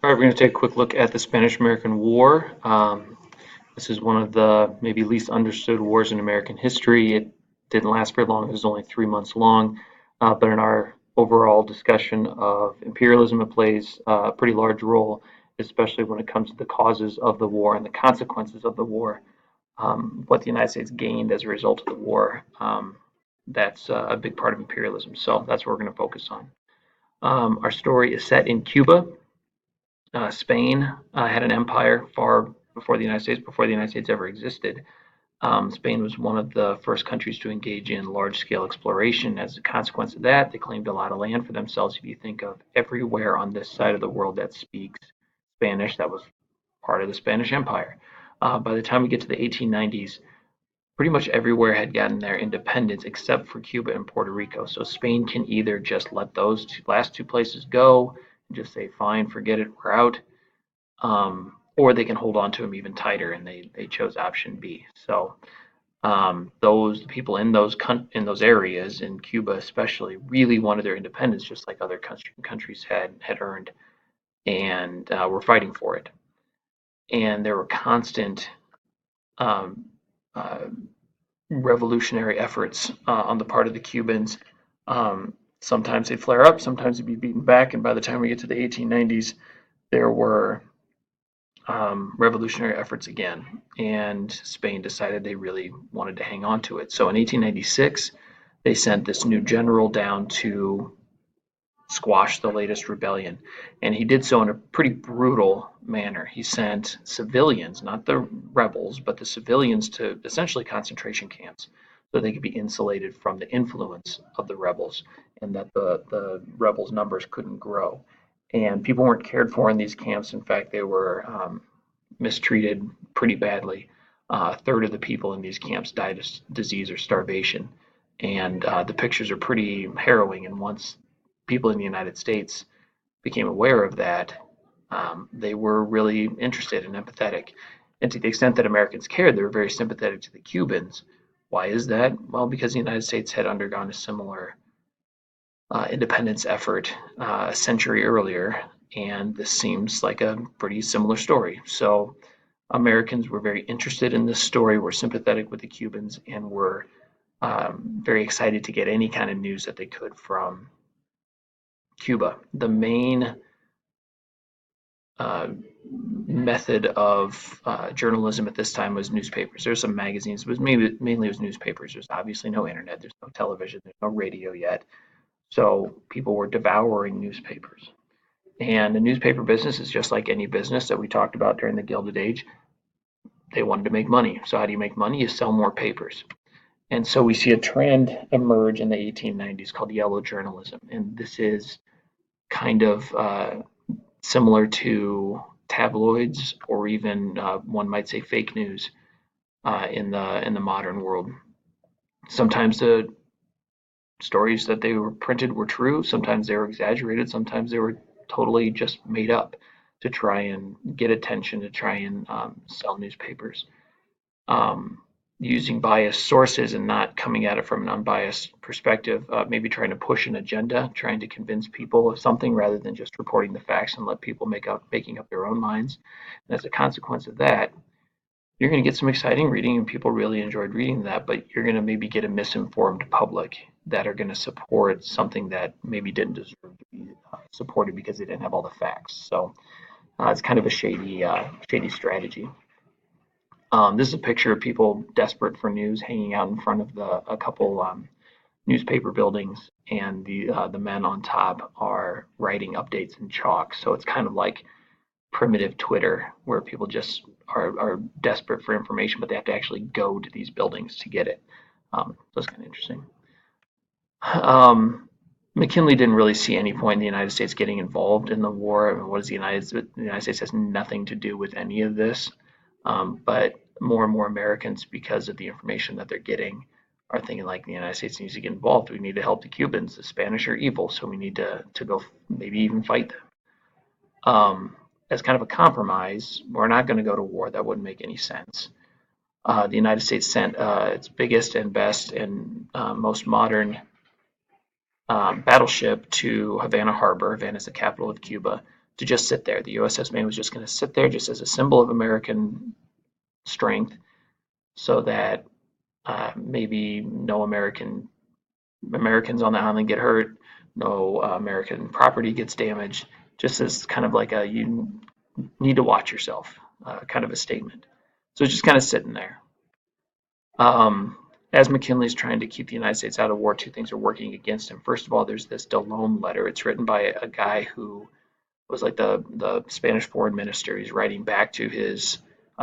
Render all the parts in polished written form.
All right, we're going to take a quick look at the Spanish-American War. This is one of the maybe least understood wars in American history. It didn't last very long. It was only 3 months long. But in our overall discussion of imperialism, it plays a pretty large role, especially when it comes to the causes of the war and the consequences of the war, what the United States gained as a result of the war. That's a big part of imperialism. So that's what we're going to focus on. Our story is set in Cuba. Spain had an empire far before the United States, before the United States ever existed. Spain was one of the first countries to engage in large-scale exploration. As a consequence of that, they claimed a lot of land for themselves. If you think of everywhere on this side of the world that speaks Spanish, that was part of the Spanish Empire. By the time we get to the 1890s, pretty much everywhere had gotten their independence except for Cuba and Puerto Rico. So Spain can either just let those last two places go and just say, fine, forget it, we're out, or they can hold on to them even tighter, and they chose option B. So those people in those areas, in Cuba especially, really wanted their independence, just like other countries had earned, and were fighting for it. And there were constant um, uh, revolutionary efforts on the part of the Cubans. Sometimes they'd flare up, sometimes they'd be beaten back, and by the time we get to the 1890s, there were revolutionary efforts again, and Spain decided they really wanted to hang on to it. So in 1896, they sent this new general down to squash the latest rebellion, and he did so in a pretty brutal manner. He sent civilians, not the rebels, but the civilians, to essentially concentration camps so they could be insulated from the influence of the rebels and that the rebels' numbers couldn't grow. And people weren't cared for in these camps. In fact, they were mistreated pretty badly. A third of the people in these camps died of disease or starvation. And the pictures are pretty harrowing. And once people in the United States became aware of that, they were really interested and empathetic. And to the extent that Americans cared, they were very sympathetic to the Cubans. Why is that? Well, because the United States had undergone a similar independence effort a century earlier, and this seems like a pretty similar story. So Americans were very interested in this story, were sympathetic with the Cubans, and were very excited to get any kind of news that they could from Cuba. The main uh, method of journalism at this time was newspapers. There's some magazines, but mainly it was newspapers. There's obviously no internet, there's no television, there's no radio yet. So people were devouring newspapers. And the newspaper business is just like any business that we talked about during the Gilded Age. They wanted to make money. So how do you make money? You sell more papers. And so we see a trend emerge in the 1890s called yellow journalism. And this is kind of similar to tabloids, or even one might say fake news in the modern world. Sometimes the stories that they were printed were true, sometimes they were exaggerated, sometimes they were totally just made up to try and get attention, to try and sell newspapers. Um, Using biased sources and not coming at it from an unbiased perspective, maybe trying to push an agenda, trying to convince people of something rather than just reporting the facts and let people making up their own minds. And as a consequence of that, you're going to get some exciting reading, and people really enjoyed reading that, but you're going to maybe get a misinformed public that are going to support something that maybe didn't deserve to be supported because they didn't have all the facts. So it's kind of a shady strategy. This is a picture of people desperate for news hanging out in front of a couple newspaper buildings, and the men on top are writing updates in chalk. So it's kind of like primitive Twitter, where people just are desperate for information, but they have to actually go to these buildings to get it. So it's kind of interesting. McKinley didn't really see any point in the United States getting involved in the war. I mean, what is the United States has nothing to do with any of this. But more and more Americans, because of the information that they're getting, are thinking like the United States needs to get involved. We need to help the Cubans. The Spanish are evil, so we need to go maybe even fight them. As kind of a compromise, we're not going to go to war. That wouldn't make any sense. The United States sent its biggest and best and most modern battleship to Havana Harbor. Havana is the capital of Cuba, to just sit there. The USS Maine was just going to sit there just as a symbol of American strength, so that maybe no Americans on the island get hurt, no American property gets damaged, just as kind of like a you need to watch yourself kind of a statement. So it's just kind of sitting there. As McKinley's trying to keep the United States out of war, two things are working against him. First of all, there's this Delone letter. It's written by a guy who was like the Spanish foreign minister. He's writing back to his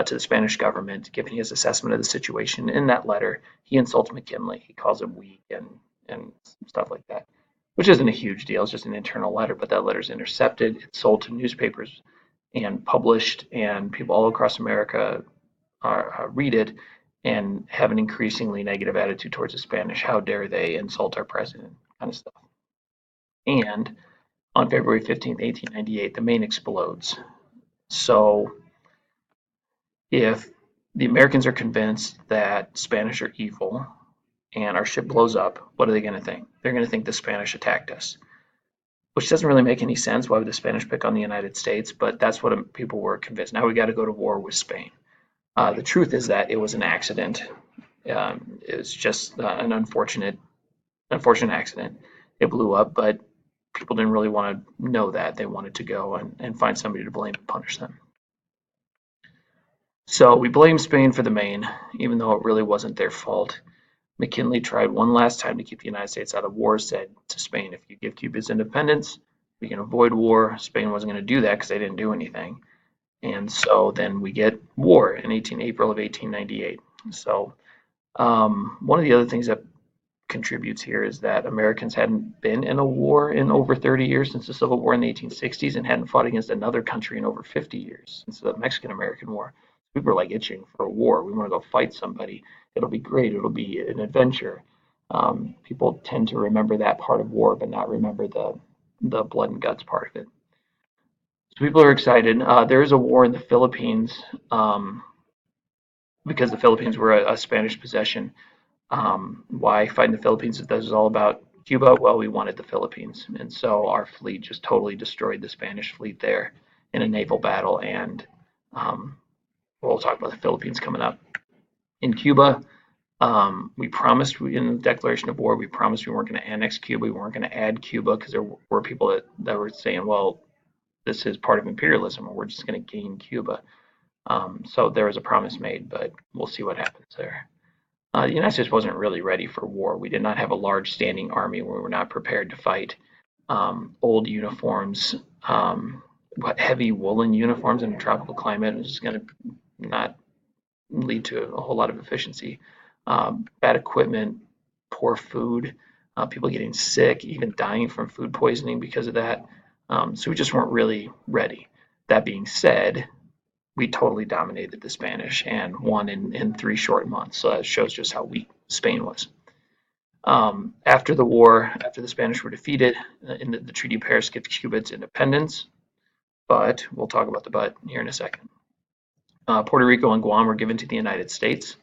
to the Spanish government, giving his assessment of the situation. In that letter, he insults McKinley. He calls him weak and stuff like that, which isn't a huge deal. It's just an internal letter, but that letter's intercepted. It's sold to newspapers and published, and people all across America read it and have an increasingly negative attitude towards the Spanish. How dare they insult our president, kind of stuff. And on February 15th, 1898, the Maine explodes. So if the Americans are convinced that Spanish are evil and our ship blows up, what are they going to think? They're going to think the Spanish attacked us, which doesn't really make any sense. Why would the Spanish pick on the United States? But that's what people were convinced. Now we got to go to war with Spain. The truth is that it was an accident. It was just an unfortunate accident. It blew up, but people didn't really want to know that. They wanted to go and find somebody to blame and punish them. So we blame Spain for the Maine, even though it really wasn't their fault. McKinley tried one last time to keep the United States out of war, said to Spain, if you give Cuba its independence, we can avoid war. Spain wasn't going to do that because they didn't do anything. And so then we get war in April of 1898. So one of the other things that contributes here is that Americans hadn't been in a war in over 30 years since the Civil War in the 1860s and hadn't fought against another country in over 50 years since the Mexican-American War. People were like itching for a war. We want to go fight somebody. It'll be great. It'll be an adventure. People tend to remember that part of war, but not remember the blood and guts part of it. So people are excited. There is a war in the Philippines because the Philippines were a Spanish possession. Why fight in the Philippines if this is all about Cuba? Well, we wanted the Philippines, and so our fleet just totally destroyed the Spanish fleet there in a naval battle. And we'll talk about the Philippines coming up. In Cuba, we promised in the declaration of war, we promised we weren't going to annex Cuba, we weren't going to add Cuba, because there were people that were saying, well, this is part of imperialism, or we're just going to gain Cuba. So there was a promise made, but we'll see what happens there. The United States wasn't really ready for war. We did not have a large standing army. We were not prepared to fight. Old uniforms, heavy woolen uniforms in a tropical climate is going to not lead to a whole lot of efficiency. Bad equipment, poor food, people getting sick, even dying from food poisoning because of that. So we just weren't really ready. That being said, we totally dominated the Spanish and won in 3 short months. So that shows just how weak Spain was. After the war, after the Spanish were defeated, the Treaty of Paris gives Cuba its independence. But we'll talk about the but here in a second. Puerto Rico and Guam were given to the United States.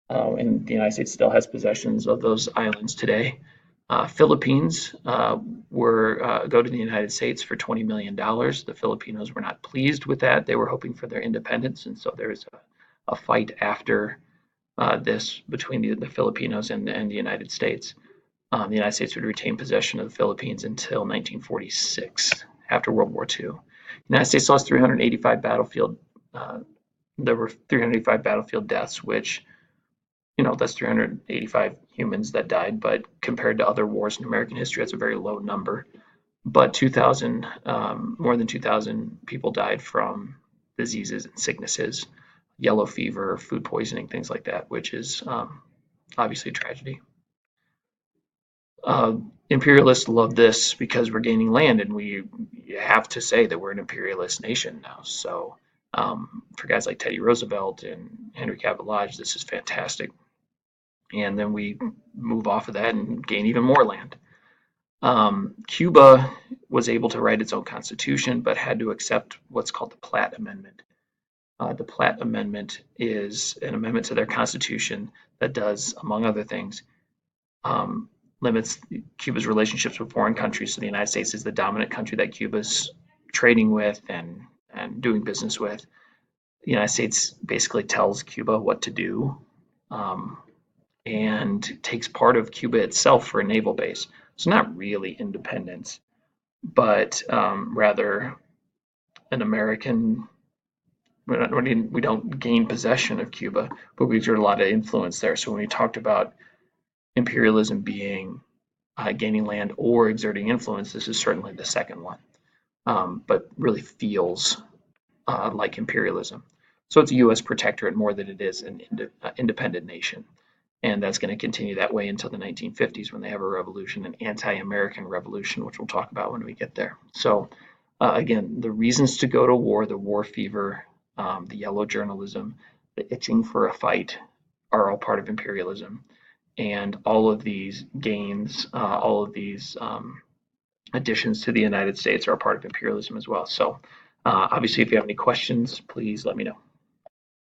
And the United States still has possessions of those islands today. Philippines go to the United States for $20 million. The Filipinos were not pleased with that. They were hoping for their independence, and so there's a fight after this between the Filipinos and the United States. The United States would retain possession of the Philippines until 1946, after World War II. The United States lost 385 battlefield. There were 385 battlefield deaths, which, that's 385 humans that died, but compared to other wars in American history, that's a very low number. But more than 2,000 people died from diseases and sicknesses, yellow fever, food poisoning, things like that, which is obviously a tragedy. Imperialists love this because we're gaining land, and we have to say that we're an imperialist nation now. So for guys like Teddy Roosevelt and Henry Cabot Lodge, this is fantastic. And then we move off of that and gain even more land. Cuba was able to write its own constitution, but had to accept what's called the Platt Amendment. The Platt Amendment is an amendment to their constitution that does, among other things, limits Cuba's relationships with foreign countries. So the United States is the dominant country that Cuba's trading with and doing business with. The United States basically tells Cuba what to do, um, and takes part of Cuba itself for a naval base. So not really independence, but rather an American. We don't gain possession of Cuba, but we exert a lot of influence there. So when we talked about imperialism being gaining land or exerting influence, this is certainly the second one, but really feels like imperialism. So it's a U.S. protectorate more than it is an independent nation. And that's going to continue that way until the 1950s when they have a revolution, an anti-American revolution, which we'll talk about when we get there. So again, the reasons to go to war, the war fever, the yellow journalism, the itching for a fight are all part of imperialism. And all of these gains, all of these additions to the United States are a part of imperialism as well. So obviously, if you have any questions, please let me know.